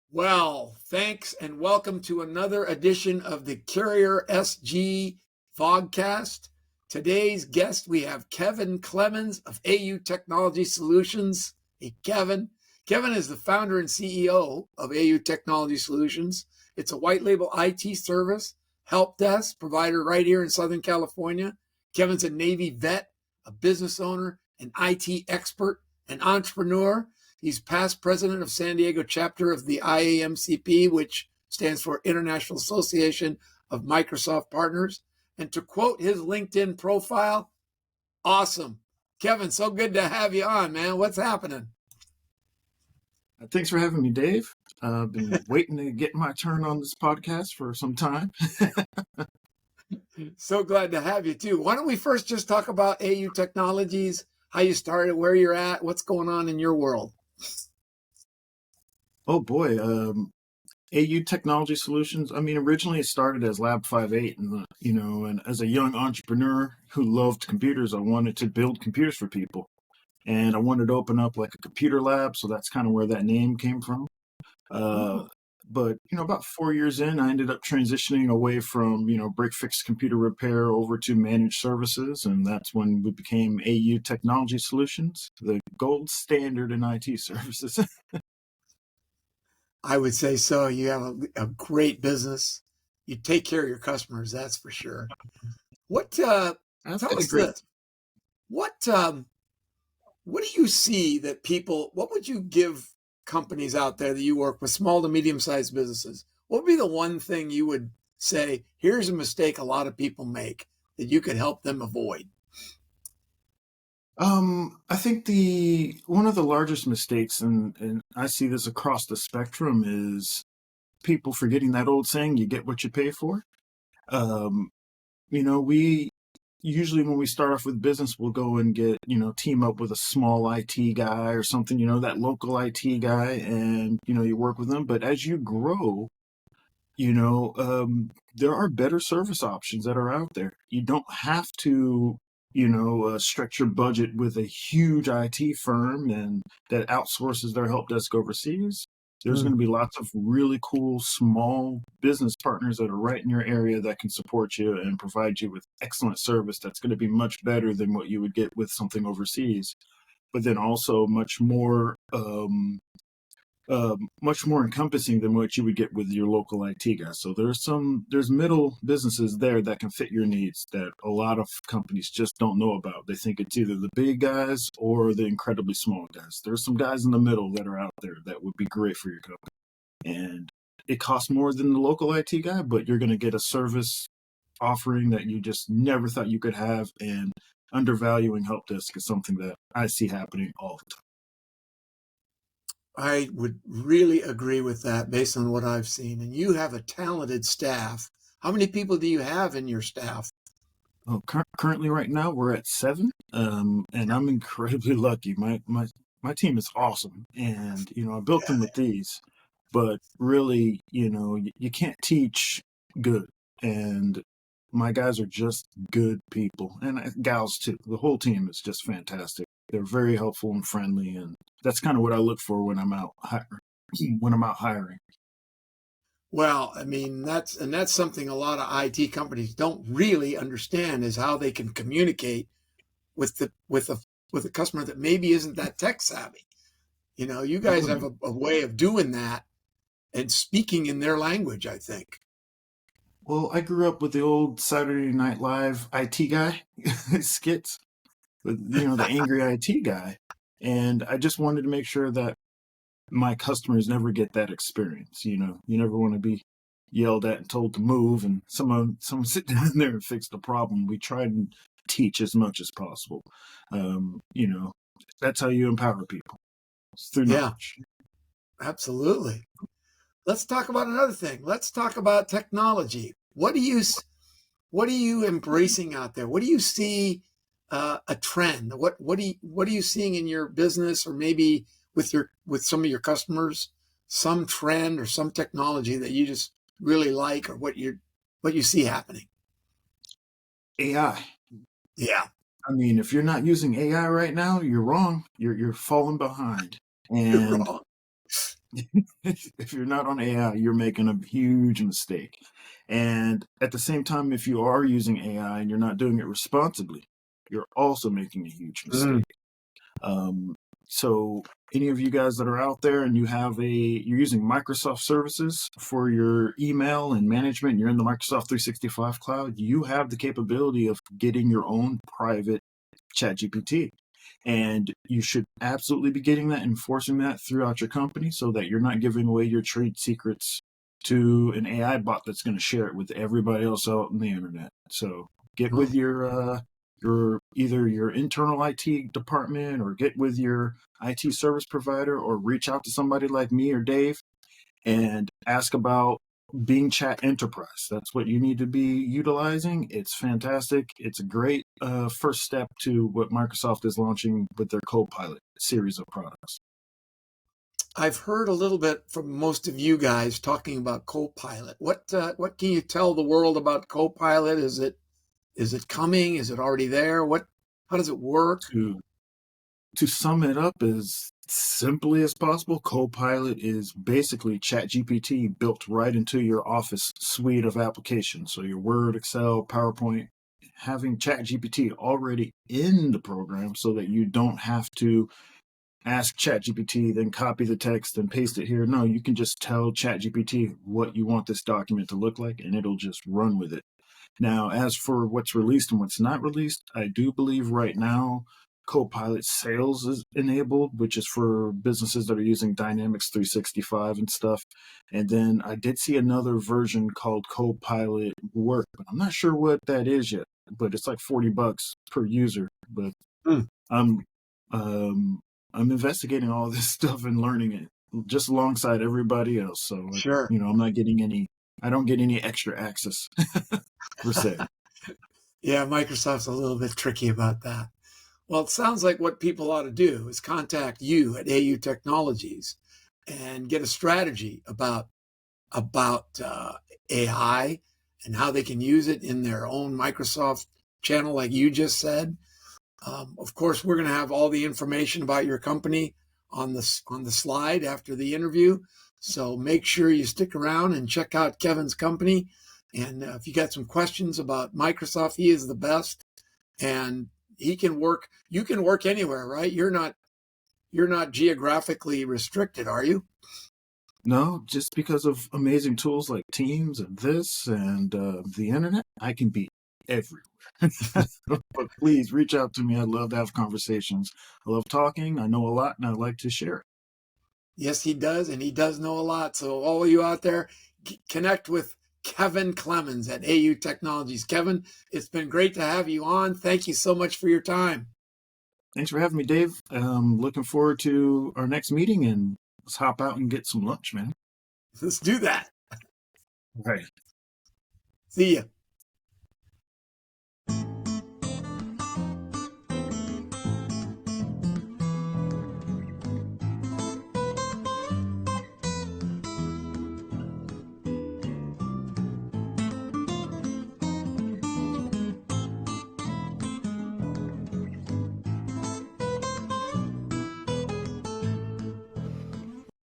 Well, thanks and welcome to another edition of the Carrier SG Fogcast. Today's guest, we have Kevin Clemons of AU Technology Solutions. Hey, Kevin. Kevin is the founder and CEO of AU Technology Solutions. It's a white label IT service, help desk provider right here in Southern California. Kevin's a Navy vet, a business owner, an IT expert, an entrepreneur. He's past president of San Diego chapter of the IAMCP, which stands for International Association of Microsoft Partners. And to quote his LinkedIn profile, awesome. Kevin, so good to have you on, man. What's happening? Thanks for having me, Dave. I've been waiting to get my turn on this podcast for some time. So glad to have you, too. Why don't we first just talk about AU Technologies, how you started, where you're at, what's going on in your world? Oh boy, AU Technology Solutions. I mean, originally it started as Lab 58, and as a young entrepreneur who loved computers, I wanted to build computers for people, and I wanted to open up like a computer lab. So that's kind of where that name came from. But about 4 years in, I ended up transitioning away from break fix computer repair over to managed services, and that's when we became AU Technology Solutions, the gold standard in IT services. I would say so. You have a great business. You take care of your customers, that's for sure. What I've tell had a us great. this. What what do you see that people, what would you give companies out there that you work with, small to medium-sized businesses? What would be the one thing you would say, here's a mistake a lot of people make that you could help them avoid? I think the one of the largest mistakes, and I see this across the spectrum, is people forgetting that old saying, "You get what you pay for." Um, we usually when we start off with business, we'll go and get team up with a small IT guy or something, that local IT guy, and you work with them. But as you grow, there are better service options that are out there. You don't have to, stretch your budget with a huge IT firm and that outsources their help desk overseas. There's going to be lots of really cool small business partners that are right in your area that can support you and provide you with excellent service that's going to be much better than what you would get with something overseas, but then also much more encompassing than what you would get with your local IT guy. So there's middle businesses there that can fit your needs that a lot of companies just don't know about. They think it's either the big guys or the incredibly small guys. There's some guys in the middle that are out there that would be great for your company. And it costs more than the local IT guy, but you're going to get a service offering that you just never thought you could have. And undervaluing help desk is something that I see happening all the time. I would really agree with that based on what I've seen. And you have a talented staff. How many people do you have in your staff? Well, currently, right now, we're at 7, and I'm incredibly lucky. My team is awesome, and I built them with these. But really, you can't teach good, and my guys are just good people, and gals too. The whole team is just fantastic. They're very helpful and friendly, and that's kind of what I look for when I'm out hiring. Well, I mean, that's something a lot of IT companies don't really understand is how they can communicate with a customer that maybe isn't that tech savvy. You guys have a way of doing that and speaking in their language, I think. Well, I grew up with the old Saturday Night Live IT guy skits with the angry IT guy, and I just wanted to make sure that my customers never get that experience. You never want to be yelled at and told to move, and someone sit down there and fix the problem. We try and teach as much as possible. Um, you know, that's how you empower people. It's through Yeah, knowledge. absolutely. Let's talk about another thing. Let's talk about technology. What are you embracing out there? What do you see a trend? What are you seeing in your business, or maybe with some of your customers? Some trend or some technology that you just really like, or what you see happening? AI. Yeah, I mean, if you're not using AI right now, you're wrong. You're falling behind. you're And wrong. If you're not on AI, you're making a huge mistake. And at the same time, if you are using AI and you're not doing it responsibly, you're also making a huge Mm. mistake. Um, so any of you guys that are out there and you're using Microsoft services for your email and management, you're in the Microsoft 365 cloud, you have the capability of getting your own private ChatGPT. And you should absolutely be getting that, enforcing that throughout your company so that you're not giving away your trade secrets to an AI bot that's going to share it with everybody else out on the internet. So get Well, with your either your internal IT department or get with your IT service provider or reach out to somebody like me or Dave and ask about Bing Chat Enterprise. That's what you need to be utilizing. It's fantastic. It's a great first step to what Microsoft is launching with their Copilot series of products. I've heard a little bit from most of you guys talking about Copilot. What can you tell the world about Copilot? Is it coming? Is it already there? How does it work? To sum it up as simply as possible, Copilot is basically ChatGPT built right into your Office suite of applications. So your Word, Excel, PowerPoint, having ChatGPT already in the program so that you don't have to ask ChatGPT, then copy the text and paste it here. No, you can just tell ChatGPT what you want this document to look like, and it'll just run with it. Now, as for what's released and what's not released, I do believe right now Copilot Sales is enabled, which is for businesses that are using Dynamics 365 and stuff. And then I did see another version called Copilot Work, but I'm not sure what that is yet. But it's like $40 per user. But Hmm, I'm um, I'm investigating all this stuff and learning it just alongside everybody else. So sure. I'm not getting any. I don't get any extra access per se. Yeah, Microsoft's a little bit tricky about that. Well, it sounds like what people ought to do is contact you at AU Technologies and get a strategy about AI and how they can use it in their own Microsoft channel, like you just said. Of course, we're going to have all the information about your company on the slide after the interview. So make sure you stick around and check out Kevin's company. And if you got some questions about Microsoft, he is the best, and he can work. You can work anywhere, right? You're not geographically restricted, are you? No, just because of amazing tools like Teams and this and the internet, I can be everywhere. But please reach out to me. I'd love to have conversations. I love talking. I know a lot and I like to share it. Yes, he does, and he does know a lot. So all of you out there, connect with Kevin Clemons at AU Technologies. Kevin, it's been great to have you on. Thank you so much for your time. Thanks for having me, Dave. Looking forward to our next meeting and let's hop out and get some lunch, man. Let's do that. Right. See ya.